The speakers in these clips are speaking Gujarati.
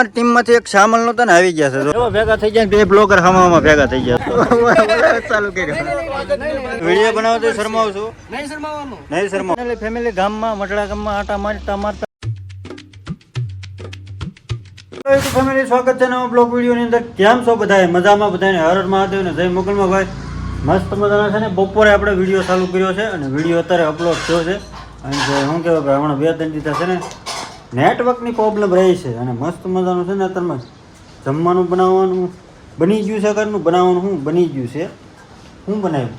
ટીમમાંથી એક શામલ નતો ને આવી ગયા છે જો ભેગા થઈ ગયા બે બ્લોગર હામાં ભેગા થઈ ગયા ચાલુ કર્યું વિડીયો બનાવો તો શરમાવ છું નહીં શરમાવ ફેમિલી ગામમાં મટડા ગામમાં આટા મારતા ફેમિલી સ્વાગત છે નવા બ્લોગ વિડીયોની અંદર. કેમ છો બધા? મજામાં બધાને હર હર મહાદેવ ને જય મોગલમાં ભાઈ. મસ્ત મજાના છે ને બપોરે આપણે વિડીયો ચાલુ કર્યો છે અને વિડીયો અત્યારે અપલોડ થયો છે. અને શું કહેવાય ભાઈ હમણાં 2 3 દિવસ છે ને નેટવર્કની પ્રોબ્લેમ રહી છે અને મસ્ત મજાનું છે ને અત્યારમાં જમવાનું બનાવવાનું બની ગયું છે. ઘરનું બનાવવાનું શું બની ગયું છે? શું બનાવ્યું?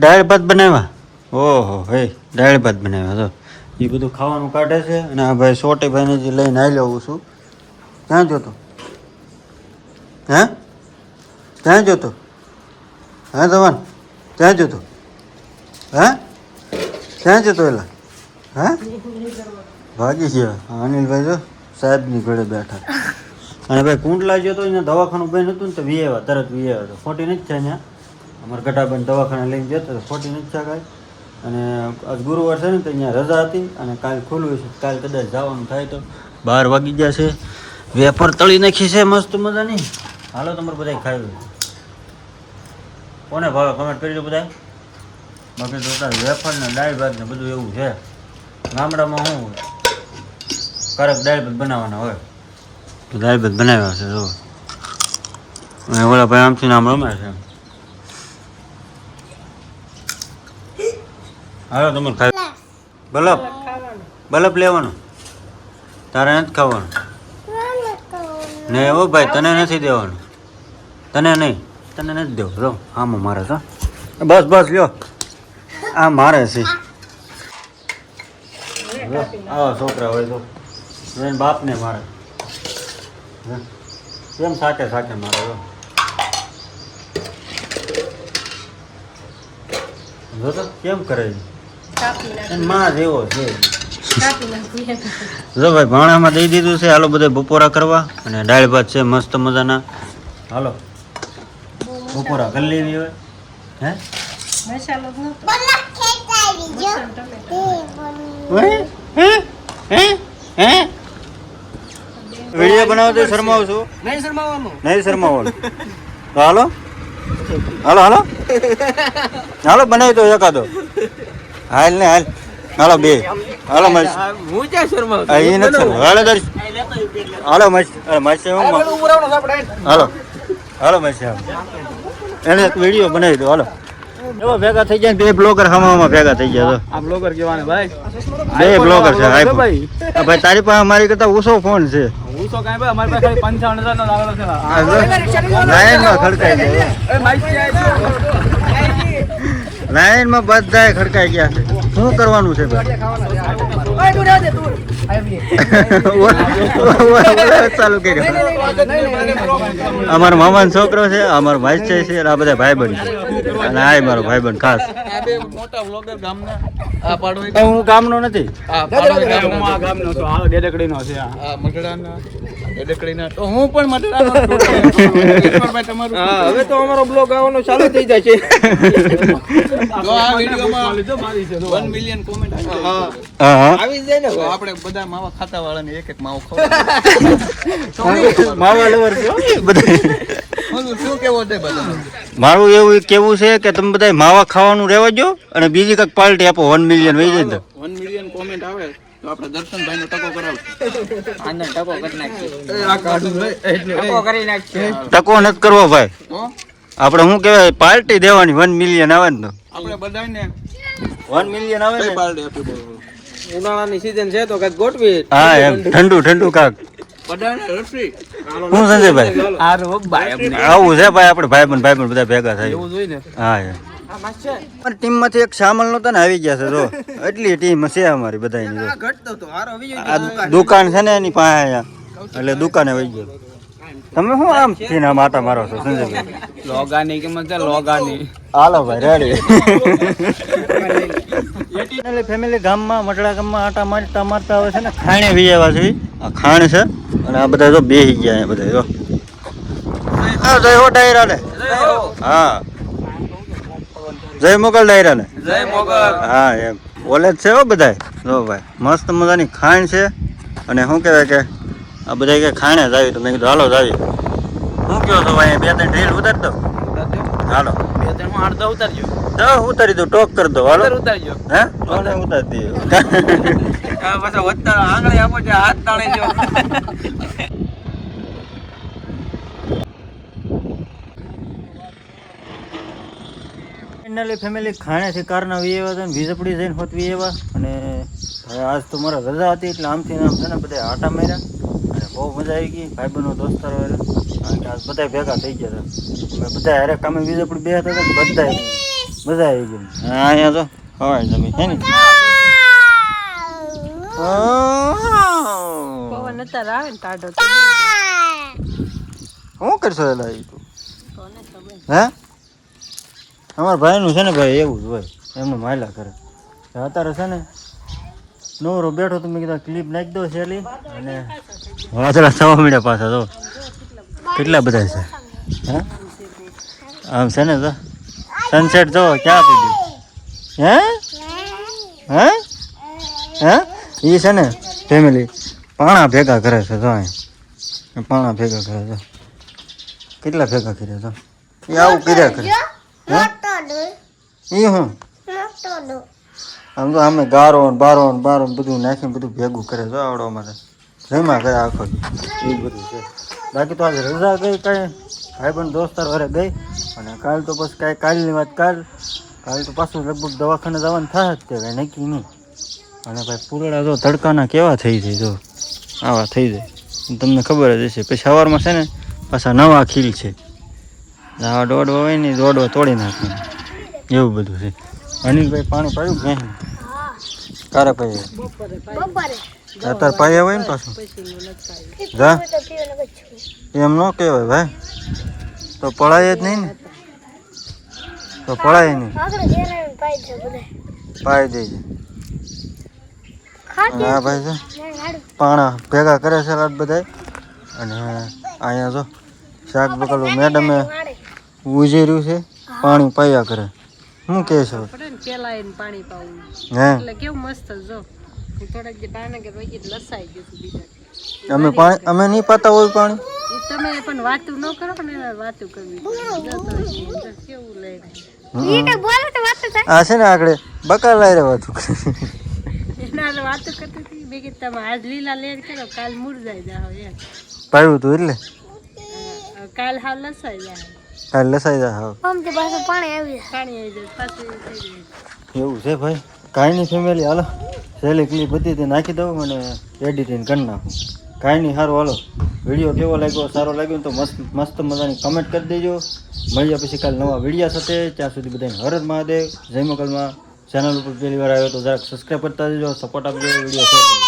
દાળ ભાત બનાવ્યા. ઓહો હે દાળ ભાત બનાવ્યા તો એ બધું ખાવાનું કાઢે છે. અને આ ભાઈ સોટી ભાઈને જે લઈને આવી લઉં છું. ક્યાં જોતો? હે ક્યાં જોતો? હા ધવન ક્યાં જતો? હા ક્યાં જતો? એલા હા ભાગી ગયા અનિલભાઈ જો સાહેબની ઘરે બેઠા. અને ભાઈ કુંડલા ગયો તો અહીંયા દવાખાનું બંધ હતું ને તો વીએવા તરત વીએવા તો ખોટી નથી છે. અહીંયા અમારા ગટાબેન દવાખાને લઈને જતો તો ખોટી નથી છે કાંઈ. અને આજ ગુરુવાર છે ને તો અહીંયા રજા હતી અને કાલ ખુલ્લું છે. કાલ કદાચ જવાનું થાય તો 12 વાગી ગયા છે. વેપાર તળી નાખી છે મસ્ત મજાની. હાલો તમારે બધા ખાવી કોને ભાવે કમેન્ટ કરી દો બધા. બાકી તો વેફર ને દાળ ભાત ને બધું એવું છે. ગામડામાં શું કડક દાળ ભાત બનાવવાના હોય તો દાળ ભાત બનાવ્યા છે જો. ઓલા ભાઈ આમથી આમ રમે છે. હાલો તમારે ખાઈ બલબ બલબ લેવાનો તારે નથી ખાવાનું ને એવો ભાઈ તને નથી દેવાનું. તને નહીં તને નથી દેવું જો આમાં મારે તો બસ બસ લ્યો આ મારે છે. આવા છોકરા હોય તો એને બાપને મારે કેમ સાકે સાકે મારે જો તો કેમ કરે છે માં જેવો છે. જો ભાઈ ભાણામાં દઈ દીધું છે. હાલો બધા બપોરા કરવા અને દાળ ભાત છે મસ્ત મજાના. હાલો બપોરા કરી લેવી હોય. હે વિડીયો બનાવો તો શરમાવ છું નહીં શરમાવવાનું. તો હાલો હાલો હાલો હાલો બનાવી તો એકાદો હાલ ને હાલ હાલો બે હાલો મસ્ત હાલો મસ્ત હાલો હાલો મસ્ત એને વિડીયો બનાવી દો. હાલો એવો ભેગા થઈ જાય બે બ્લોગર હવામાં ભેગા થઈ ગયા. આ બ્લોગર કેવાને ભાઈ બે બ્લોગર છે ભાઈ. ભાઈ તારી પાસે મારી કરતા ઓછો ફોન છે. ઓછો કાઈ ભાઈ અમારી પાસે ખાલી 55,000 નો આવેલો છે. લાઈનમાં ખડકાઈ ગયા. લાઈનમાં બધાય ખડકાઈ ગયા છે. શું કરવાનું છે ચાલુ કર્યું. અમારો મામાનો છોકરો છે અમારો ભાઈ છે આ બધા ભાઈબંધ છે. અને આ મારો ભાઈબંધ ખાસ હું ગામનો નથી હું પણ હવે તો અમારો બ્લોગ આવવાનો ચાલુ થઈ જાય છે. આ વિડીયોમાં 1 મિલિયન કોમેન્ટ આવી જાય ને આપણે બધા માવા ખાતા વાળાને એક એક માવો ખાવ માવા લવર બધા. શું કેવો છે બધા? મારું એવું કેવું છે કે તમે બધા માવા ખાવાનું રહેવા દો અને બીજી કંઈક પાર્ટી આપો. 1 મિલિયન વહી જાય તો 1 મિલિયન કોમેન્ટ આવે તો આપણે દર્શનભાઈ નો ટકો કરાવશું. આને ટકો કરી નાખીએ. ટકો કરી નાખીએ. ટકો નથી કરવો ભાઈ. આપણે શું કહેવાય પાર્ટી દેવાની 1 મિલિયન આવે ને તો આપણે બધાને 1 મિલિયન આવે ને પાર્ટી આપી દો. ઉનાળાની સીઝન છે તો કઈક ગોઠવી. હા એમ ઠંડુ ઠંડુ કાક બધાને રસી. હું સંજયભાઈ આવું છે ભાઈ. આપણે ભાઈબંધ બધા ભેગા થાય એવું જોઈએ ને. હા એમ ટીમમાંથી એક શામલ નતો ને આવી ગયા છે જો. એટલી ટીમ છે અમારી બધાની. દુકાન છે ને એની પાસે અહીંયા એટલે દુકાને વહી ગયો. તમે શું આમ થઈને આમ આટા મારો છો સંજયભાઈ? લોગાની કિંમત છે લોગાની. હાલો ભાઈ રેડી. એટલે ફેમિલી ગામમાં મટડા ગામમાં આટા મારતા આવે છે ને ખાણે વીએવા છે. આ ખાણ છે અને આ બધા જો બેસી ગયા બધા જો. હા જય હો ડાયરા ને. હા જય મોગલ ડાયરા ને જય મોગલ. હા એમ ઓલે જ છે હો બધાય જો ભાઈ મસ્ત મજાની ખાણ છે અને શું કહેવાય કે આ બધા કે ખાણે જ આવી તો મેં કીધું હાલો જ આવી શું કહો છો ભાઈ 2-3 રીલ ઉતારી દો હાલો 2-3 હું અડધો ઉતારજો. તો ઉતારી દો ટોક કરી દો હાલો ઉતારજો. હે કોને ઉતારી દઈએ પાછા વધતા આંગળી આપો છે હાથ તાણે જો. ફાઇનલી ફેમિલી ખાણેથી કારના વી આવ્યા હતા ને વીજપડી જઈને હોત વી આવ્યા અને હવે આજ તો મારા રજા હતી એટલે આમથી આમ છે ને બધા આટા માર્યા અને બહુ મજા આવી ગઈ ભાઈબંધો દોસ્તારો હારે કારણ કે આજ બધા ભેગા થઈ ગયા હતા અમે બધા હારે કામે વીજપડી બે હતા બધા મજા આવી ગઈ હા અહીંયા તો હવાય જમી છે ને પવન અત્યારે આવે ને ટાઢો શું કરશો એલા એ તું હે અમારા ભાઈનું છે ને ભાઈ એવું જ હોય એમનું માયલા કરે અત્યારે છે ને નવરો બેઠો તો મેં કીધું ક્લિપ નાખી દો છેલ્લી અને વાદળા થવા મળ્યા પાછા તો કેટલા બધા છે હે આમ છે ને તો સનસેટ જો ક્યાં આપી દીધું હે હે હે એ છે ને ફેમિલી પાણા ભેગા કરે છે તો અહીં પાણા ભેગા કરે છે કેટલા ભેગા કર્યા તો એ આવું કર્યા કરે એ હું આમ તો અમે ગારો ને બારો ને બધું નાખીને બધું ભેગું કરે તો આવડો અમારે જમ્યા ગયા આખો એ બધું છે બાકી તો આજે રજા ગઈ કાંઈ ભાઈબંધ દોસ્તાર ઘરે ગઈ અને કાલ તો પછી કાંઈ કાલની વાત કાલ તો પાછું લગભગ દવાખાને જવાનું થાય જ તે કાંઈ નક્કી નહીં અને ભાઈ પૂરડા તો તડકાના કેવા થઈ જાય જો આવા થઈ જાય તમને ખબર જ હશે પછી સવારમાં છે ને પાછા નવા ખીલ છે આ દોડવા હોય ને દોડવા તોડી નાખવાનું એવું બધું છે અનિલભાઈ પાણી પાયું ક્યાં કારા પાય અત્યારે પાયા હોય ને પાછું જા એમ ન કહેવાય ભાઈ તો પડાય જ નહીં ને તો પડાય નહીં પાઈ દેજે હા ભાઈ છે પાણા ભેગા કરે છે રાત બધા અને અહીંયા જો શાક બકલું મેડમે ઉજેર્યું છે પાણી પાયા કરે શું કહે છે પેલા એને પાણી પાવું હે એટલે કેવું મસ્ત જો થોડાક જે બાના કે રોઈ લસાઈ ગયું બીજા અમે નહીં પાતા હોય પાણી તમે પણ વાતું ન કરો પણ એને વાતું કરવી કેવું લઈને આ છે ને આગળ બકા લાઈ રહ્યા હતું એના વાતું કરતી હતી મેં કીધું તમે આજ લીલા લેર કરો કાલ મુરઝાઈ જાઓ એમ પાયું હતું એટલે કાલ હાવ લસાઈ જાય કાલ લસાઈ જા હા પાણી આવી જાય પાછું એવું છે ભાઈ કાંઈ નહીં ફેમિલી હાલો સહેલી ક્લિપ હતી તે નાખી દઉં અને એડિટિંગ કરી નાખું કાંઈ નહીં સારું હાલો વિડીયો કેવો લાગ્યો સારો લાગ્યો ને તો મસ્ત મજાની કમેન્ટ કરી દેજો મળીએ પછી કાલ નવા વિડીયો સાથે ત્યાં સુધી બધાને હર હર મહાદેવ જય મોગલમાં ચેનલ ઉપર પહેલી વાર આવ્યો તો જરાક સબસ્ક્રાઈબ કરતા દેજો સપોર્ટ આપજો વિડીયો શેર કરજો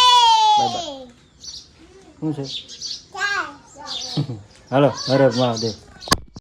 બાય બાય શું છે હાલો હર હર મહાદેવ